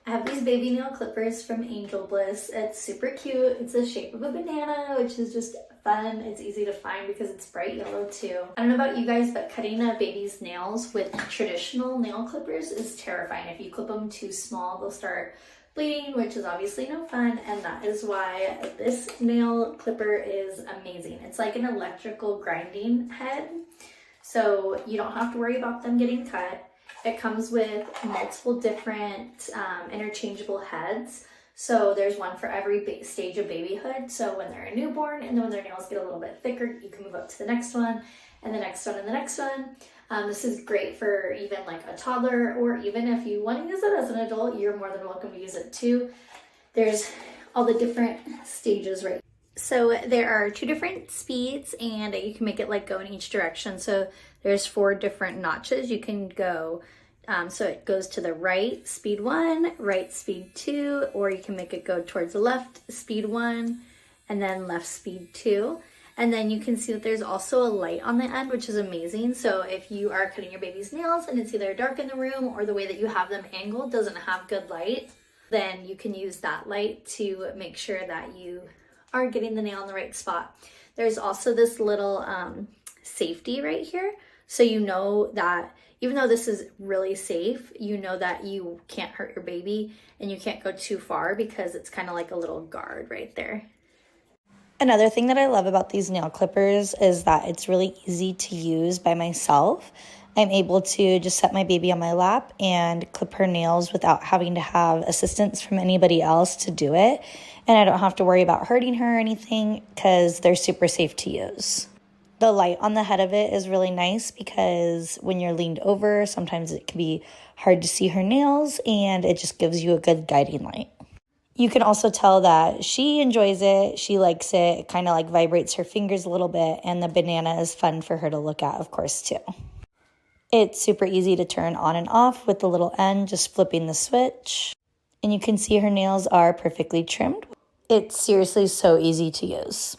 I have these baby nail clippers from Angelbliss. It's super cute. It's the shape of a banana, which is just fun. It's easy to find because it's bright yellow too. I don't know about you guys, but cutting a baby's nails with traditional nail clippers is terrifying. If you clip them too small, they'll start bleeding, which is obviously no fun, and that is why this nail clipper is amazing. It's like an electrical grinding head, so you don't have to worry about them getting cut. It comes with multiple different interchangeable heads. So there's one for every stage of babyhood. So when they're a newborn and then when their nails get a little bit thicker, you can move up to the next one and the next one and the next one. This is great for even like a toddler, or even if you want to use it as an adult, you're more than welcome to use it too. There's all the different stages right. So there are 2 different speeds, and you can make it like go in each direction. So there's 4 different notches you can go. So it goes to the right, speed 1, right, speed 2, or you can make it go towards the left, speed 1, and then left, speed 2. And then you can see that there's also a light on the end, which is amazing. So if you are cutting your baby's nails and it's either dark in the room or the way that you have them angled doesn't have good light, then you can use that light to make sure that you are getting the nail in the right spot. There's also this little safety right here. So you know that even though this is really safe, you know that you can't hurt your baby and you can't go too far because it's kind of like a little guard right there. Another thing that I love about these nail clippers is that it's really easy to use by myself. I'm able to just set my baby on my lap and clip her nails without having to have assistance from anybody else to do it. And I don't have to worry about hurting her or anything because they're super safe to use. The light on the head of it is really nice because when you're leaned over, sometimes it can be hard to see her nails, and it just gives you a good guiding light. You can also tell that she enjoys it, she likes it, it kind of like vibrates her fingers a little bit, and the banana is fun for her to look at, of course, too. It's super easy to turn on and off with the little end, just flipping the switch. And you can see her nails are perfectly trimmed. It's seriously so easy to use.